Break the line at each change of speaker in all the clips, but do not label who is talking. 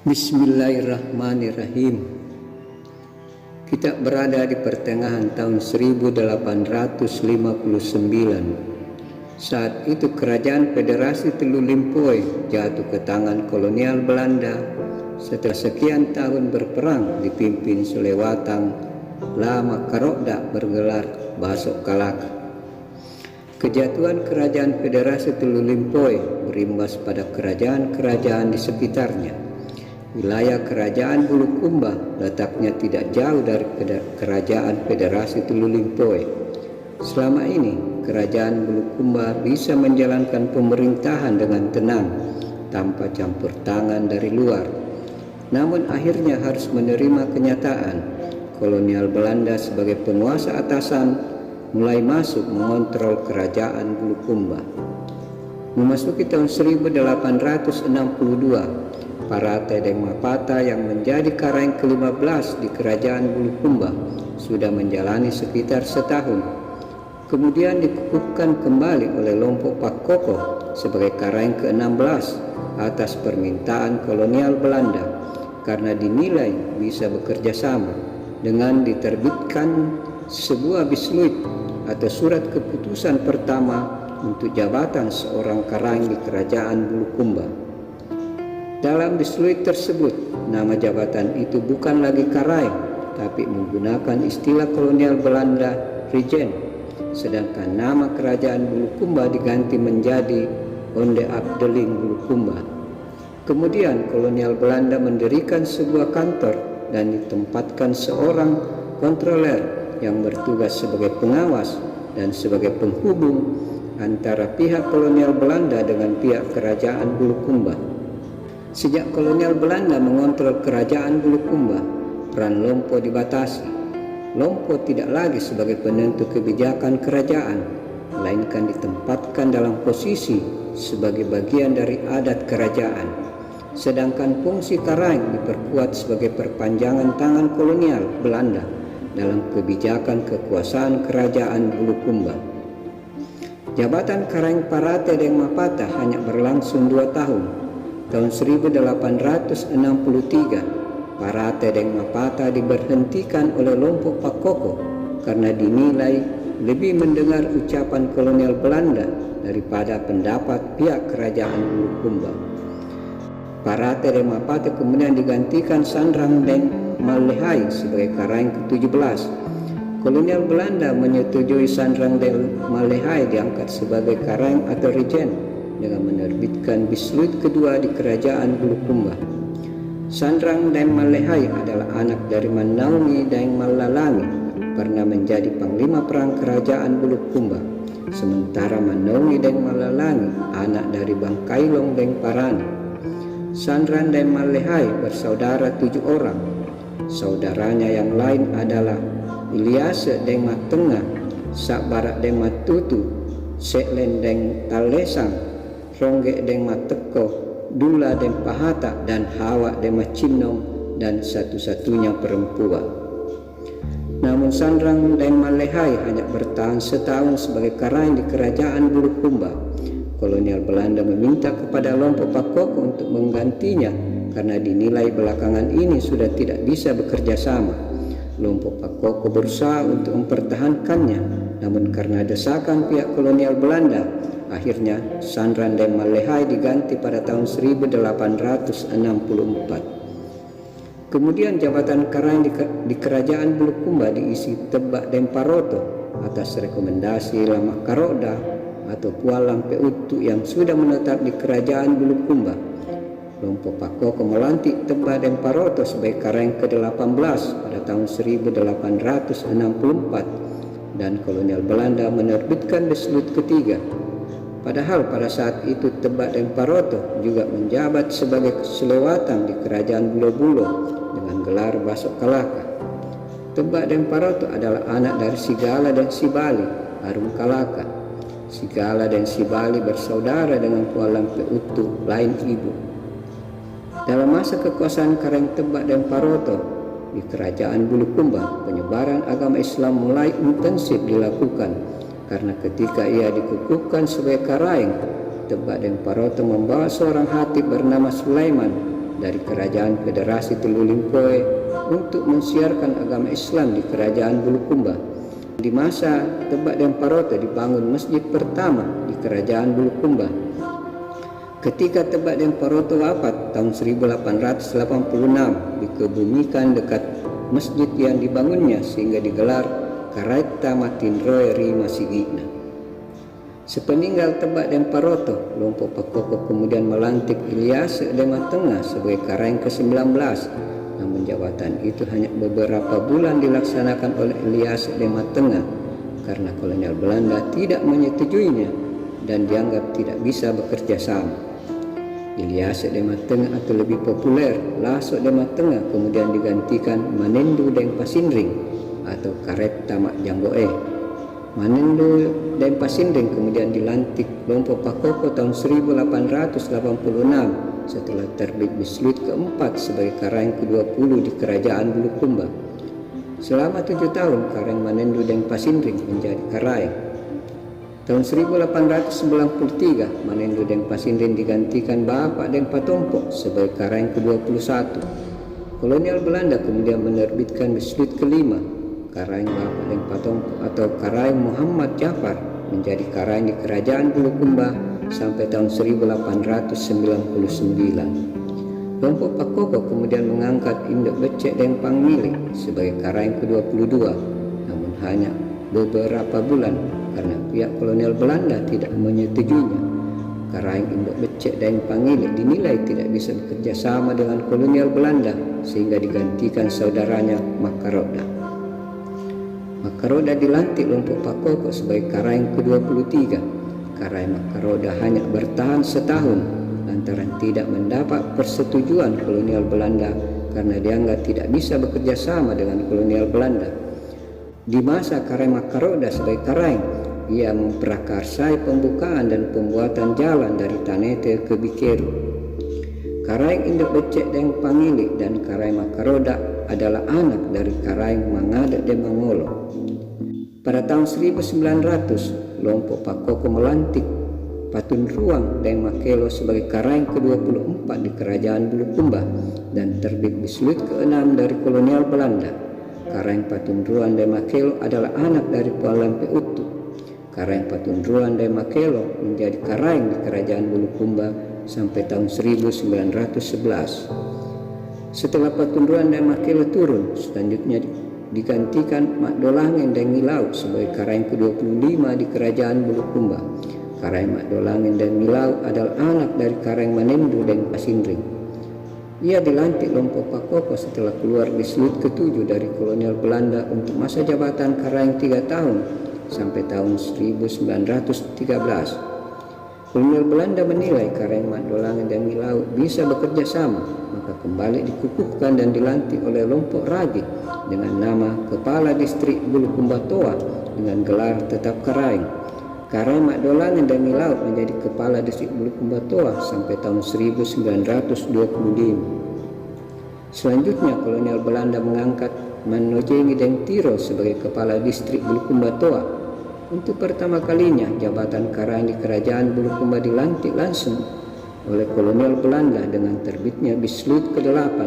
Bismillahirrahmanirrahim. Kita berada di pertengahan tahun 1859. Saat itu kerajaan Federasi Telu Limpoy jatuh ke tangan kolonial Belanda setelah sekian tahun berperang dipimpin Sulewatang Lama Karoda bergelar Basok Kalaka. Kejatuhan kerajaan Federasi Telu Limpoy berimbas pada kerajaan-kerajaan di sekitarnya. Wilayah kerajaan Bulukumba letaknya tidak jauh dari kerajaan Federasi Telu Limpoy. Selama ini, kerajaan Bulukumba bisa menjalankan pemerintahan dengan tenang, tanpa campur tangan dari luar. Namun akhirnya harus menerima kenyataan, kolonial Belanda sebagai penguasa atasan mulai masuk mengontrol kerajaan Bulukumba. Memasuki tahun 1862, Parate Deng Mapata yang menjadi karaeng ke-15 di kerajaan Bulukumba sudah menjalani sekitar setahun. Kemudian dikukuhkan kembali oleh Lompok Pakoko sebagai karaeng ke-16 atas permintaan kolonial Belanda karena dinilai bisa bekerja sama dengan diterbitkan sebuah bisluit atau surat keputusan pertama untuk jabatan seorang karaeng di kerajaan Bulukumba. Dalam bisluit tersebut, nama jabatan itu bukan lagi karaeng, tapi menggunakan istilah kolonial Belanda Regent, sedangkan nama kerajaan Bulukumba diganti menjadi Onde Abdeling Bulukumba. Kemudian kolonial Belanda mendirikan sebuah kantor dan ditempatkan seorang kontroler yang bertugas sebagai pengawas dan sebagai penghubung antara pihak kolonial Belanda dengan pihak kerajaan Bulukumba. Sejak kolonial Belanda mengontrol kerajaan Bulukumba, peran Lompo dibatasi. Lompo tidak lagi sebagai penentu kebijakan kerajaan, melainkan ditempatkan dalam posisi sebagai bagian dari adat kerajaan. Sedangkan fungsi karaeng diperkuat sebagai perpanjangan tangan kolonial Belanda dalam kebijakan kekuasaan kerajaan Bulukumba. Jabatan karaeng Parate Deng Mapata hanya berlangsung 2 tahun. Tahun 1863, Parate Deng Mapata diberhentikan oleh Lompok Pakoko karena dinilai lebih mendengar ucapan kolonial Belanda daripada pendapat pihak kerajaan Bulukumba. Parate Deng Mapata kemudian digantikan Sandrang Deng Malehai sebagai karaeng ke-17. Kolonial Belanda menyetujui Sandrang Deng Malehai diangkat sebagai karaeng atau regent dengan menerbitkan bisluit kedua di kerajaan Bulukumba. Sandrang Deng Malehai adalah anak dari Manaungi Deng Malalangi, pernah menjadi panglima perang kerajaan Bulukumba. Sementara Manaungi Deng Malalangi anak dari Bangkailong Deng Parani. Sandrang Deng Malehai bersaudara 7 orang. Saudaranya yang lain adalah Ilyase Deng Matengah, Sakbarak Deng Matutu, Seklen Deng Talesang, Rongge Deng Mateko, Dula Deng Pahata, dan Hawa Deng Macinong, dan satu-satunya perempuan. Namun Sandrang Deng Malehai hanya bertahan setahun sebagai karaeng di kerajaan Bulukumba. Kolonial Belanda meminta kepada Lompok Pakoko untuk menggantinya karena dinilai belakangan ini sudah tidak bisa bekerja sama. Lompok Pakoko berusaha untuk mempertahankannya, namun karena desakan pihak kolonial Belanda, akhirnya Sandrang Deng Malehai diganti pada tahun 1864. Kemudian jabatan karaeng di kerajaan Bulukumba diisi Tebak Deng Paroto atas rekomendasi Lama Karoda atau Pualang Peutu yang sudah menetap di kerajaan Bulukumba. Lompok Pakoko melantik Tebak Deng Paroto sebagai karaeng ke-18 pada tahun 1864 dan kolonial Belanda menerbitkan bisluit ketiga. Padahal pada saat itu Tebak Deng Paroto juga menjabat sebagai Sulewatang di kerajaan Bulo-Bulo dengan gelar Basok Kalaka. Tebak Deng Paroto adalah anak dari Sigala dan Sibali, Arum Kalaka. Sigala dan Sibali bersaudara dengan Pualang Peutu lain ibu. Dalam masa kekuasaan karaeng Tebak Deng Paroto di kerajaan Bulukumba, penyebaran agama Islam mulai intensif dilakukan karena ketika ia dikukuhkan sebagai karaeng, Tebak Deng Paroto membawa seorang hatib bernama Sulaiman dari Kerajaan Federasi Telu Limpoe untuk mensiarkan agama Islam di Kerajaan Bulukumba. Di masa Tebak dan Paroto dibangun masjid pertama di Kerajaan Bulukumba. Ketika Tebak dan Paroto wafat tahun 1886, dikebumikan dekat masjid yang dibangunnya sehingga digelar Karaita Matinroe Rima Sigina. Sepeninggal Tebak dan Paroto, Lompo Pakoko kemudian melantik Ilyase Dema Tengah sebagai Karaeng ke-19. Namun jabatan itu hanya beberapa bulan dilaksanakan oleh Ilyase Dema Tengah karena kolonial Belanda tidak menyetujuinya dan dianggap tidak bisa bekerja sama. Ilyase Dema Tengah atau lebih populer Laso Dema Tengah kemudian digantikan Manendu Deng Pasindring atau Karet Tamak Jamboe. Manendu Deng Pasindring kemudian dilantik Lompo Pakoko tahun 1886 setelah terbit Bisluit keempat sebagai Karaeng ke-20 di Kerajaan Bulukumba. Selama 7 tahun Karaeng Manendu Deng Pasindring menjadi Karaeng. Tahun 1893 Manendu Deng Pasindring digantikan Bapak Deng Patompok sebagai Karaeng ke-21. Kolonial Belanda kemudian menerbitkan Bisluit kelima, Karaeng Bapak Deng Patompok atau Karaeng Muhammad Jafar menjadi Karaeng di Kerajaan Bulukumba sampai tahun 1899. Lompo Pakoko kemudian mengangkat Induk Becek Deng Pangmili sebagai Karaeng ke-22, namun hanya beberapa bulan karena pihak kolonial Belanda tidak menyetujuinya. Karaeng Induk Becek Deng Pangili dinilai tidak bisa bekerja sama dengan kolonial Belanda sehingga digantikan saudaranya Makaroda. Makaroda dilantik Lompo Pakoko sebagai Karaeng ke-23. Karaeng Makaroda hanya bertahan setahun lantaran tidak mendapat persetujuan kolonial Belanda karena dianggap tidak bisa bekerja sama dengan kolonial Belanda. Di masa Karaeng Makaroda sebagai Karaeng, ia memprakarsai pembukaan dan pembuatan jalan dari Tanete ke Bikeru. Karaeng Induk Becek Deng Pangili dan Karaeng Makaroda adalah anak dari Karaeng Mangada Deng Mangolo. Pada tahun 1900, Lompo Pakoko melantik Patun Ruang Deng Makelo sebagai Karaeng ke-24 di Kerajaan Bulukumba dan terbit Bisluit ke-6 dari kolonial Belanda. Karaeng Patun Ruang Deng Makelo adalah anak dari Puan Lampe Utu. Karaeng Patun Ruang Deng Makelo menjadi Karaeng di Kerajaan Bulukumba sampai tahun 1911. Setelah Patun Ruang Deng Makelo turun, selanjutnya digantikan Mak Dolangen Deng Milau sebagai Karaeng ke-25 di Kerajaan Bulukumba. Karaeng Mak Dolangen Deng Milau adalah anak dari Karaeng Manendu Deng Pasindring. Ia dilantik Lompo Pakoko setelah keluar Bisluit ke-7 dari kolonial Belanda untuk masa jabatan Karaeng 3 tahun sampai tahun 1913. Kolonial Belanda menilai Karaeng Mak Dolangen Deng Milau bisa bekerja sama, maka kembali dikukuhkan dan dilantik oleh Lompo Ragi dengan nama Kepala Distrik Bulukumba Toa dengan gelar tetap Karaeng. Karaeng Mak Dolangen Deng Milau menjadi Kepala Distrik Bulukumba Toa sampai tahun 1925. Selanjutnya kolonial Belanda mengangkat Manojengi Deng Tiro sebagai Kepala Distrik Bulukumba Toa. Untuk pertama kalinya jabatan Karaeng di Kerajaan Bulukumba dilantik langsung oleh kolonial Belanda dengan terbitnya Bisluit ke-8.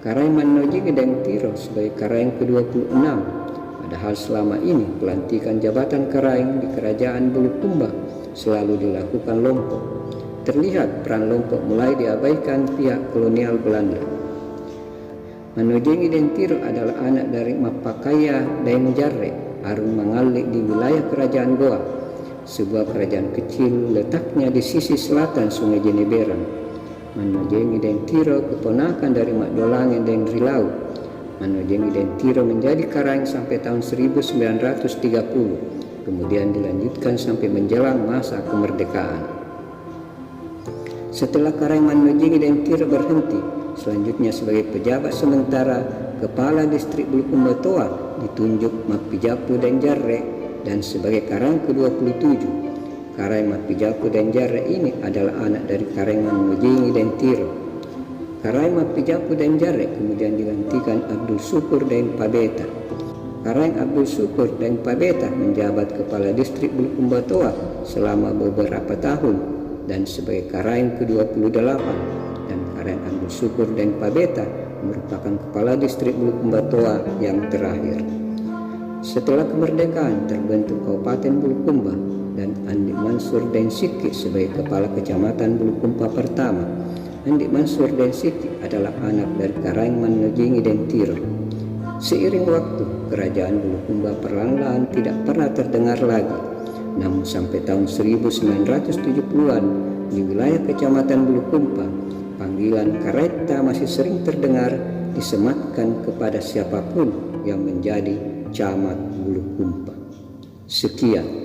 Karaeng Manojengi Deng Tiro sebagai Karaeng ke-26. Padahal selama ini pelantikan jabatan Karaeng di Kerajaan Bulukumba selalu dilakukan Lompo. Terlihat peran Lompo mulai diabaikan pihak kolonial Belanda. Manojengi Deng Tiro adalah anak dari Mapakaya Deng Jarre Arung Mangalik di wilayah Kerajaan Goa, sebuah kerajaan kecil letaknya di sisi selatan Sungai Jeneberang. Manojengi Deng Tiro keponakan dari Mak Dolangen Deng Rilau. Manojengi Deng Tiro menjadi Karaeng sampai tahun 1930, kemudian dilanjutkan sampai menjelang masa kemerdekaan. Setelah Karaeng Manojengi Deng Tiro berhenti, selanjutnya sebagai pejabat sementara Kepala Distrik Bulukumba Toa ditunjuk Mak Pijapu Deng Jarre dan sebagai Karaeng ke-27. Karaeng Mak Pijapu Deng Jarre ini adalah anak dari Karaeng Manojengi Deng Tiro. Karaeng Mak Pijapu Deng Jarre kemudian digantikan Abdul Syukur Deng Pabeta. Karaeng Abdul Syukur Deng Pabeta menjabat Kepala Distrik Bulukumba Toa selama beberapa tahun dan sebagai Karaeng ke-28, dan Karen Ambul Syukur Deng Pabeta merupakan kepala distrik Bulukumba Toa yang terakhir. Setelah kemerdekaan terbentuk Kabupaten Bulukumba dan Andi Mansur Deng Siki sebagai kepala kecamatan Bulukumba pertama. Andi Mansur Deng Siki adalah anak dari Karaeng Manojingi Deng Tiro. Seiring waktu, kerajaan Bulukumba perlahan-lahan tidak pernah terdengar lagi. Namun sampai tahun 1970-an di wilayah Kecamatan Bulukumba, panggilan Karaeta masih sering terdengar disematkan kepada siapapun yang menjadi camat Bulukumba. Sekian.